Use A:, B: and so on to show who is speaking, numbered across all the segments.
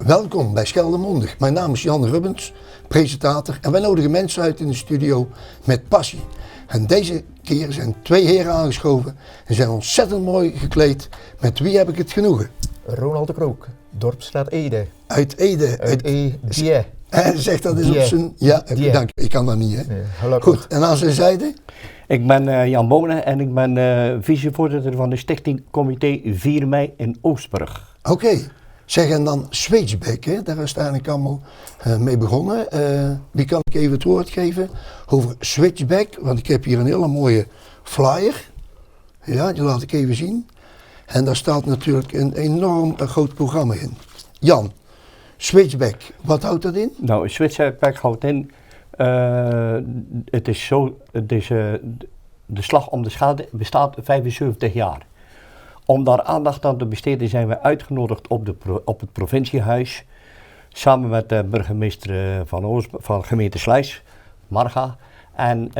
A: Welkom bij Scheldermondig. Mijn naam is Jan Rubbens, presentator en wij nodigen mensen uit in de studio met passie. En deze keer zijn 2 heren aangeschoven en zijn ontzettend mooi gekleed. Met wie heb ik het genoegen?
B: Ronald de Krook, Dorpsstraat Ede.
A: Uit Ede.
B: Uit Ede.
A: Zeg dat eens op zijn... Ja, dank je. Ik kan dat niet, hè?
B: Nee,
A: goed, en aan zijn zijde?
C: Ik ben Jan Bonen en ik ben vicevoorzitter van de stichting Comité 4 mei in Oostburg.
A: Oké. Zeg, en dan Switchback, hè? Daar is het eigenlijk allemaal mee begonnen. Wie kan ik even het woord geven over Switchback? Want ik heb hier een hele mooie flyer. Ja, die laat ik even zien. En daar staat natuurlijk een enorm groot programma in. Jan, Switchback, wat houdt dat in?
C: Nou, Switchback houdt in, de slag om de schade bestaat 75 jaar. Om daar aandacht aan te besteden zijn we uitgenodigd op het provinciehuis. Samen met de burgemeester van gemeente Sluis, Marga. En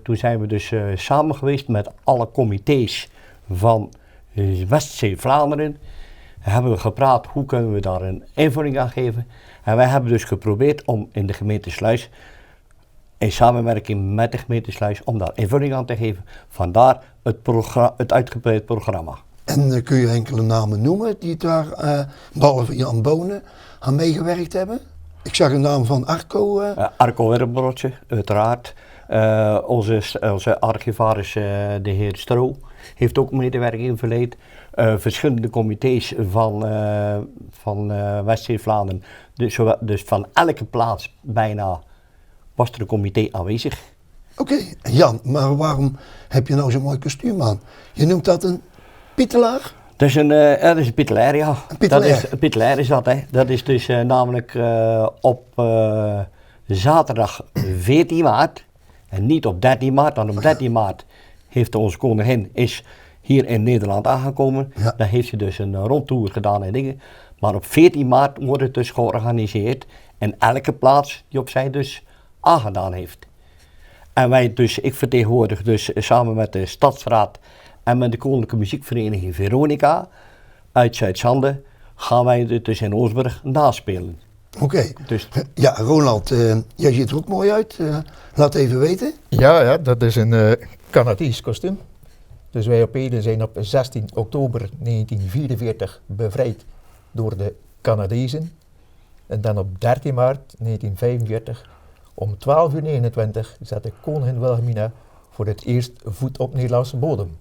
C: toen zijn we dus samen geweest met alle comité's van Westzee-Vlaanderen. Hebben we gepraat hoe kunnen we daar een invulling aan geven. En wij hebben dus geprobeerd om in de gemeente Sluis, in samenwerking met de gemeente Sluis, om daar invulling aan te geven. Vandaar het uitgebreid programma.
A: En kun je enkele namen noemen die daar, behalve Jan Bonen, aan meegewerkt hebben? Ik zag een naam van Arco.
C: Arco Werbrotje, uiteraard. Onze archivaris, de heer Stro, heeft ook medewerking verleend. Verschillende comité's van Westzee-Vlaanderen. Dus van elke plaats bijna was er een comité aanwezig.
A: Oké, Jan, maar waarom heb je nou zo'n mooi kostuum aan? Je noemt dat een pietelaar?
C: Dat is een pietelaar, ja. Een pietelaar is dat, hè. Dat is dus namelijk op zaterdag 14 maart, en niet op 13 maart, dan op 13 maart heeft onze koningin is hier in Nederland aangekomen. Ja. Dan heeft ze dus een rondtour gedaan en dingen. Maar op 14 maart wordt het dus georganiseerd in elke plaats die op zij dus aangedaan heeft. En ik vertegenwoordig dus samen met de Stadsraad en met de Koninklijke Muziekvereniging Veronica uit Zuid-Zande gaan wij het dus in Oostburg naspelen.
A: Oké. Dus. Ja, Ronald, jij ziet er ook mooi uit. Laat even weten.
B: Ja, dat is een Canadees kostuum. Dus wij op Ede zijn op 16 oktober 1944 bevrijd door de Canadezen. En dan op 13 maart 1945 om 12:29 zette koningin Wilhelmina voor het eerst voet op Nederlandse bodem.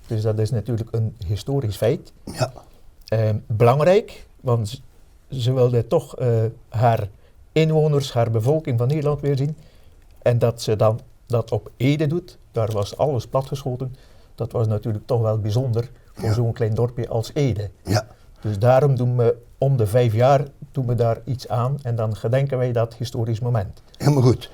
B: Dus dat is natuurlijk een historisch feit.
A: Ja.
B: Belangrijk, want ze wilde toch haar inwoners, haar bevolking van Nederland weer zien. En dat ze dan dat op Ede doet, daar was alles platgeschoten. Dat was natuurlijk toch wel bijzonder voor zo'n klein dorpje als Ede.
A: Ja.
B: Dus daarom doen we om de 5 jaar doen we daar iets aan en dan gedenken wij dat historisch moment.
A: Helemaal goed.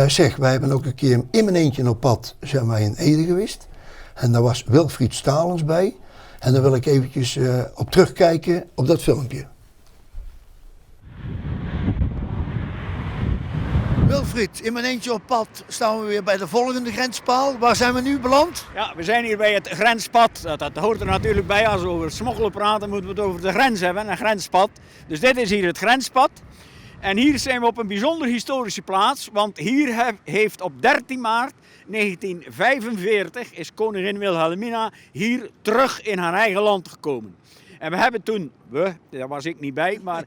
A: Zeg, wij hebben ook een keer in mijn eentje op pad zijn wij in Ede geweest. En daar was Wilfried Stalens bij. En daar wil ik eventjes op terugkijken op dat filmpje. Wilfried, in mijn eentje op pad staan we weer bij de volgende grenspaal. Waar zijn we nu beland?
D: Ja, we zijn hier bij het grenspad. Dat hoort er natuurlijk bij. Als we over smokkelen praten, moeten we het over de grens hebben, een grenspad. Dus dit is hier het grenspad. En hier zijn we op een bijzonder historische plaats. Want hier heeft op 13 maart 1945 is koningin Wilhelmina hier terug in haar eigen land gekomen. En we hebben toen, daar was ik niet bij, maar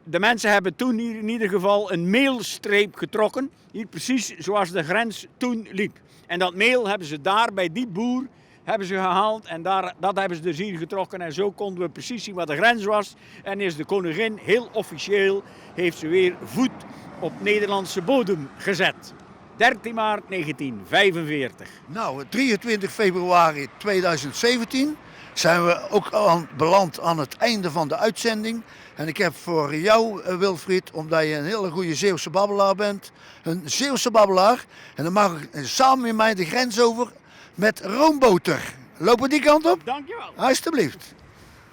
D: de mensen hebben toen hier in ieder geval een meelstreep getrokken. Hier precies zoals de grens toen liep. En dat meel hebben ze daar bij die boer hebben ze gehaald en dat hebben ze dus hier getrokken. En zo konden we precies zien wat de grens was. En is de koningin heel officieel, heeft ze weer voet op Nederlandse bodem gezet. 13 maart 1945.
A: Nou, 23 februari 2017 zijn we ook beland aan het einde van de uitzending. En ik heb voor jou, Wilfried, omdat je een hele goede Zeeuwse babbelaar bent, een Zeeuwse babbelaar. En dan mag ik samen met mij de grens over met roomboter. Lopen die kant op?
D: Dankjewel.
A: Alsjeblieft.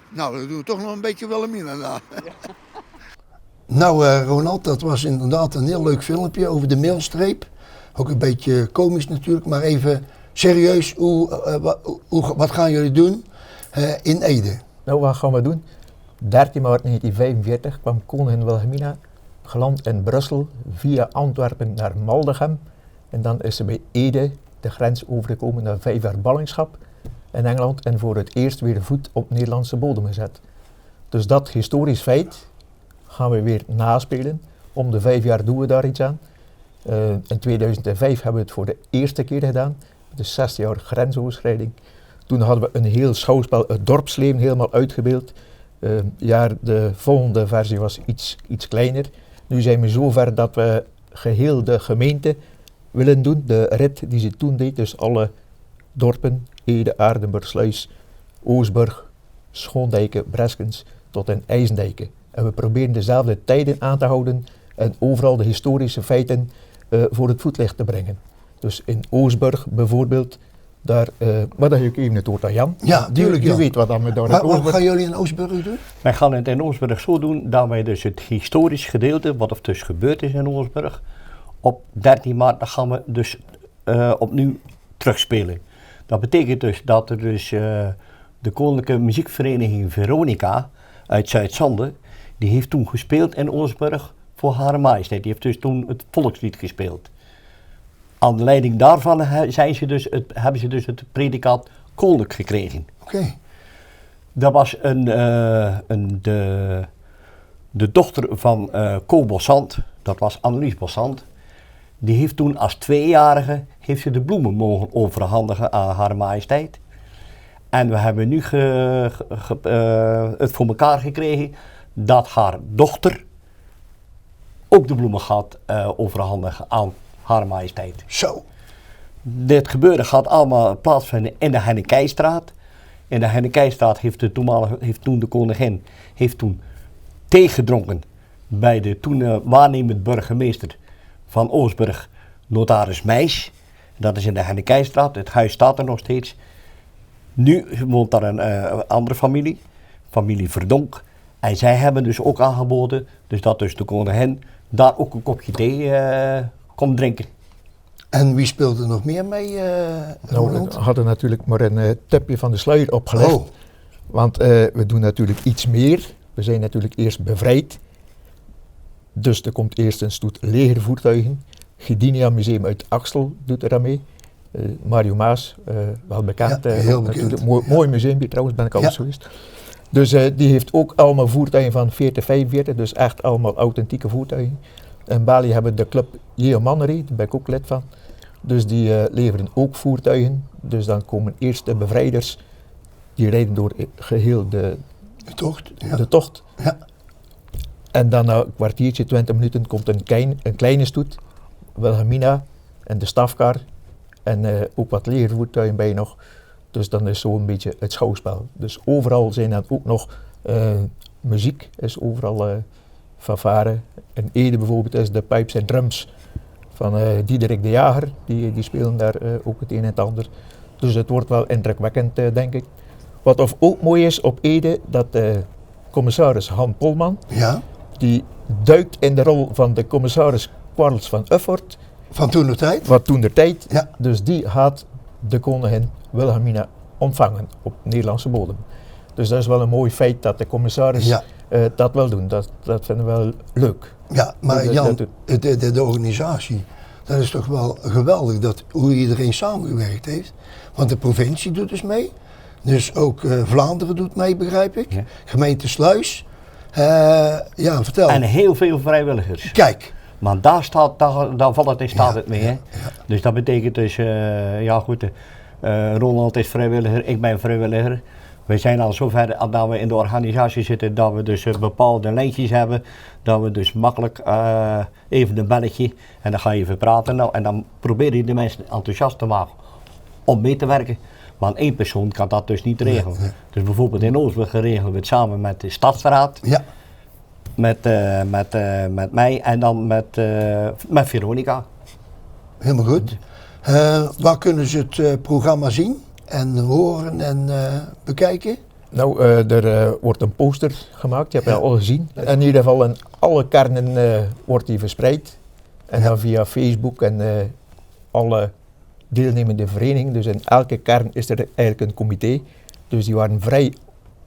A: Nou, dan doen we toch nog een beetje Wilhelmina na. Ja. Nou, Ronald, dat was inderdaad een heel leuk filmpje over de meelstreep. Ook een beetje komisch natuurlijk, maar even serieus, wat gaan jullie doen in Ede?
B: Nou, wat gaan we doen? 13 maart 1945 kwam koningin Wilhelmina geland in Brussel via Antwerpen naar Maldegem. En dan is ze bij Ede de grens overgekomen na 5 jaar ballingschap in Engeland en voor het eerst weer voet op Nederlandse bodem gezet. Dus dat historisch feit gaan we weer naspelen. Om de 5 jaar doen we daar iets aan. In 2005 hebben we het voor de eerste keer gedaan. Dus 60 jaar grensoverschrijding. Toen hadden we een heel schouwspel, het dorpsleven helemaal uitgebeeld. De volgende versie was iets kleiner. Nu zijn we zover dat we geheel de gemeente willen doen. De rit die ze toen deed, dus alle dorpen, Ede, Aardenburg, Sluis, Oostburg, Schoondijken, Breskens tot in IJsendijken. En we proberen dezelfde tijden aan te houden en overal de historische feiten voor het voetlicht te brengen. Dus in Oostburg bijvoorbeeld, daar, maar dan geef ik even het woord aan Jan.
A: Ja, tuurlijk.
B: Je weet wat dan we daar in
A: Wat
B: Oostburg...
A: gaan jullie in Oostburg doen?
C: Wij gaan het in Oostburg zo doen dat wij dus het historisch gedeelte, wat er dus gebeurd is in Oostburg, op 13 maart dan gaan we dus opnieuw terugspelen. Dat betekent dus dat er dus de Koninklijke Muziekvereniging Veronica uit Zuid-Zande, die heeft toen gespeeld in Oostburg voor Hare Majesteit. Die heeft dus toen het volkslied gespeeld. Aan de leiding daarvan hebben ze dus het predicaat koninklijk gekregen.
A: Oké.
C: Dat was de dochter van Co Bossant, dat was Annelies Bossant. Die heeft toen als 2-jarige heeft ze de bloemen mogen overhandigen aan Hare Majesteit. En we hebben nu het voor elkaar gekregen dat haar dochter ook de bloemen gaat overhandigen aan Hare Majesteit.
A: Zo.
C: Dit gebeuren gaat allemaal plaatsvinden in de Hennekijstraat. In de Hennekijstraat heeft toen de koningin teegedronken bij de toen waarnemend burgemeester van Oostburg, notaris Meijs. Dat is in de Hennekijstraat, het huis staat er nog steeds. Nu woont daar een andere familie Verdonk. En zij hebben dus ook aangeboden, dus dat dus de koningin daar ook een kopje thee komt drinken.
A: En wie speelt er nog meer mee, Roland?
B: We hadden natuurlijk maar een tipje van de sluier opgelegd.
A: Oh.
B: Want we doen natuurlijk iets meer. We zijn natuurlijk eerst bevrijd. Dus er komt eerst een stoet legervoertuigen. Gdynia Museum uit Axel doet er aan mee. Mario Maas, wel bekend.
A: Ja, heel bekend.
B: Mooi museum trouwens, ben ik al eens geweest. Dus die heeft ook allemaal voertuigen van 40, 45, dus echt allemaal authentieke voertuigen. In Bali hebben we de club Yeomanry, daar ben ik ook lid van. Dus die leveren ook voertuigen. Dus dan komen eerst de bevrijders, die rijden door geheel de
A: tocht. Ja.
B: De tocht.
A: Ja.
B: En dan na een kwartiertje, 20 minuten komt een kleine stoet, Wilhelmina en de stafkar en ook wat legervoertuigen bij nog. Dus dan is zo een beetje het schouwspel. Dus overal zijn dan ook nog muziek, is overal fanfare. In Ede bijvoorbeeld is de pipes en drums van Diederik de Jager, die spelen daar ook het een en het ander. Dus het wordt wel indrukwekkend, denk ik. Wat ook mooi is op Ede, dat commissaris Han Polman,
A: Ja.
B: die duikt in de rol van de commissaris Quarles van Uffort.
A: Van toentertijd?
B: Wat toentertijd.
A: Ja.
B: Dus die gaat de koningin Wilhelmina ontvangen op Nederlandse bodem. Dus dat is wel een mooi feit dat de commissaris dat wil doen. Dat vinden we wel leuk.
A: Ja, maar Jan, de organisatie, dat is toch wel geweldig hoe iedereen samengewerkt heeft. Want de provincie doet dus mee. Dus ook Vlaanderen doet mee, begrijp ik. Ja. Gemeente Sluis. Ja, vertel.
C: En heel veel vrijwilligers.
A: Kijk.
C: Maar daar valt het in staat het mee. Hè? Ja. Dus dat betekent dus, Ronald is vrijwilliger, ik ben vrijwilliger. We zijn al zover dat we in de organisatie zitten dat we dus bepaalde lijntjes hebben. Dat we dus makkelijk even een belletje en dan ga je even praten. Nou, en dan probeer je de mensen enthousiast te maken om mee te werken. Maar één persoon kan dat dus niet regelen. Nee. Dus bijvoorbeeld in Oostburg regelen we het samen met de Stadsraad. Ja. Met mij en dan met Veronica.
A: Helemaal goed. Waar kunnen ze het programma zien en horen en bekijken?
B: Nou, er wordt een poster gemaakt, je hebt het al gezien. In ieder geval in alle kernen wordt die verspreid. En dan via Facebook en alle deelnemende verenigingen. Dus in elke kern is er eigenlijk een comité. Dus die waren vrij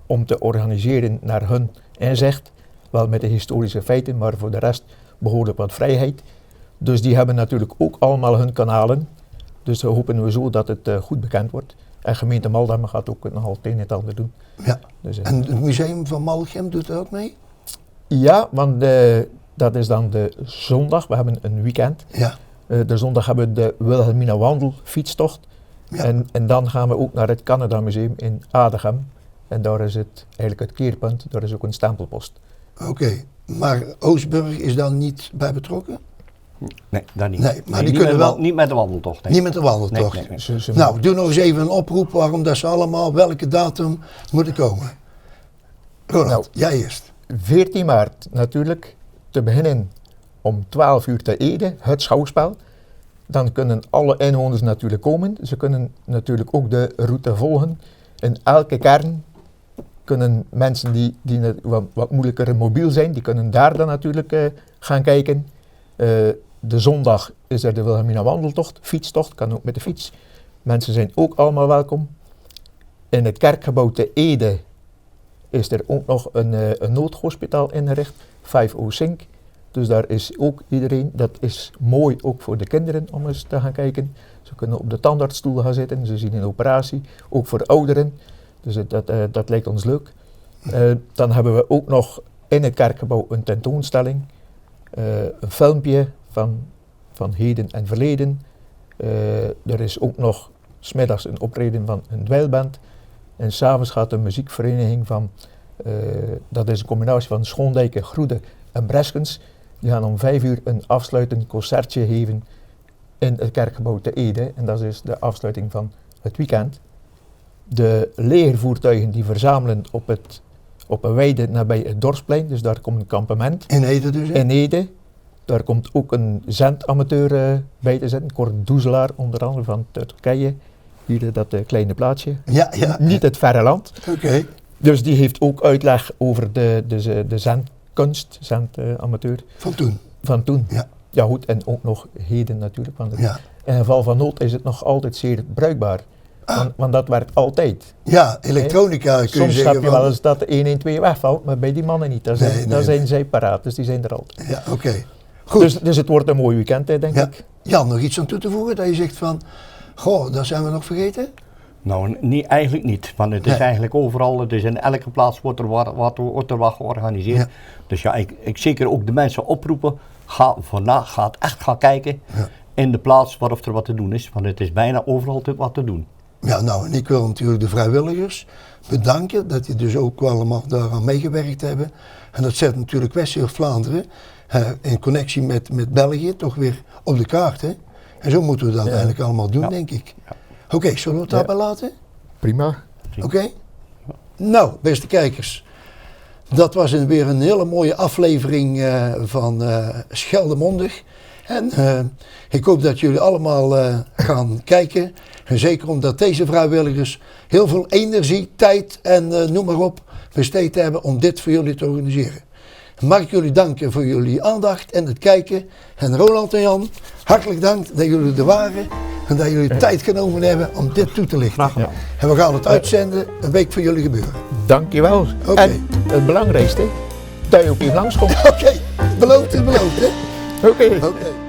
B: om te organiseren naar hun inzicht. Wel met de historische feiten, maar voor de rest behoorlijk wat vrijheid. Dus die hebben natuurlijk ook allemaal hun kanalen. Dus hopen we zo dat het goed bekend wordt. En gemeente Maldegem gaat ook nogal het een en het ander doen.
A: Ja.
B: Dus,
A: En het museum van Maldegem doet er ook mee?
B: ja, want dat is dan de zondag. We hebben een weekend.
A: Ja.
B: De zondag hebben we de Wilhelmina Wandel fietstocht.
A: Ja.
B: En dan gaan we ook naar het Canada Museum in Adegem. En daar is het eigenlijk het keerpunt. Daar is ook een stempelpost.
A: Oké. Maar Oostburg is dan niet bij betrokken?
C: Nee, dat niet.
A: Nee, maar die
C: niet
A: kunnen
C: met,
A: wel-
C: Niet met de wandeltocht. Nee.
A: Niet met de wandeltocht.
C: Nee, nee.
B: Ze
A: Nou, doe nog eens even een oproep waarom dat ze allemaal welke datum moeten komen. Ronald,
B: Nou.
A: jij eerst.
B: 14 maart natuurlijk te beginnen om 12 uur te Ede, het schouwspel. Dan kunnen alle inwoners natuurlijk komen. Ze kunnen natuurlijk ook de route volgen. In elke kern kunnen mensen die wat moeilijker mobiel zijn, die kunnen daar dan natuurlijk gaan kijken. De zondag is er de Wilhelmina Wandeltocht, fietstocht, kan ook met de fiets. Mensen zijn ook allemaal welkom. In het kerkgebouw te Ede is er ook nog een noodhospitaal ingericht, 505. Dus daar is ook iedereen, dat is mooi ook voor de kinderen om eens te gaan kijken. Ze kunnen op de tandartsstoel gaan zitten, ze zien een operatie, ook voor de ouderen. Dus dat lijkt ons leuk. Dan hebben we ook nog in het kerkgebouw een tentoonstelling, een filmpje van heden en verleden. Er is ook nog 's middags een optreden van een dweilband. En s'avonds gaat de muziekvereniging van, dat is een combinatie van Schoondijken, Groede en Breskens. Die gaan om 5 uur een afsluitend concertje geven in het kerkgebouw te Ede. En dat is de afsluiting van het weekend. De legervoertuigen die verzamelen op een weide nabij het dorpsplein. Dus daar komt een kampement
A: In Ede dus? hè?
B: in Ede. Daar komt ook een zendamateur bij te zitten. Cor Doezelaar onder andere van Turkije. Hier dat kleine plaatsje.
A: Ja, ja.
B: Niet het verre land.
A: Oké.
B: Dus die heeft ook uitleg over de zendkunst, zendamateur
A: Van toen.
B: van toen.
A: Ja.
B: Ja goed, en ook nog heden natuurlijk. Want
A: Ja.
B: in geval van nood is het nog altijd zeer bruikbaar. Want dat werkt altijd.
A: Ja, elektronica kun je
B: Soms
A: zeggen
B: heb je
A: van-
B: wel eens dat de 112 wegvalt, maar bij die mannen niet. Daar zijn,
A: Nee,
B: daar
A: nee,
B: zijn
A: nee.
B: zij paraat, dus die zijn er altijd.
A: Ja, oké. Goed.
B: Dus het wordt een mooi weekend, hè, denk
A: Ja.
B: ik.
A: Jan, nog iets aan toe te voegen? Dat je zegt van, goh, dat zijn we nog vergeten?
C: Nou, eigenlijk niet. Want het is
A: Nee.
C: eigenlijk overal, dus in elke plaats wordt er wat georganiseerd.
A: Ja.
C: Dus ja, ik zeker ook de mensen oproepen, ga echt gaan kijken
A: Ja.
C: in de plaats waarop er wat te doen is. Want het is bijna overal wat te doen.
A: Ja, nou, en ik wil natuurlijk de vrijwilligers bedanken dat die dus ook allemaal daaraan meegewerkt hebben. En dat zet natuurlijk West-Vlaanderen in connectie met België toch weer op de kaart. Hè? En zo moeten we dat eigenlijk allemaal doen,
C: Ja.
A: denk ik.
C: Ja.
A: Oké, zullen we het daarbij laten?
B: Prima.
A: Oké? Nou, beste kijkers. Dat was weer een hele mooie aflevering van Scheldemondig. En ik hoop dat jullie allemaal gaan kijken. En zeker omdat deze vrijwilligers heel veel energie, tijd en noem maar op besteed hebben om dit voor jullie te organiseren. Mag ik jullie danken voor jullie aandacht en het kijken. En Ronald en Jan, hartelijk dank dat jullie er waren. En dat jullie tijd genomen hebben om dit toe te lichten.
C: Graag gedaan.
A: En we gaan het uitzenden een week voor jullie gebeuren.
B: Dankjewel.
A: Oké.
B: En het belangrijkste, dat je ook even langskomt.
A: Oké, beloofd is beloofd hè?
B: Oké.
A: Oké.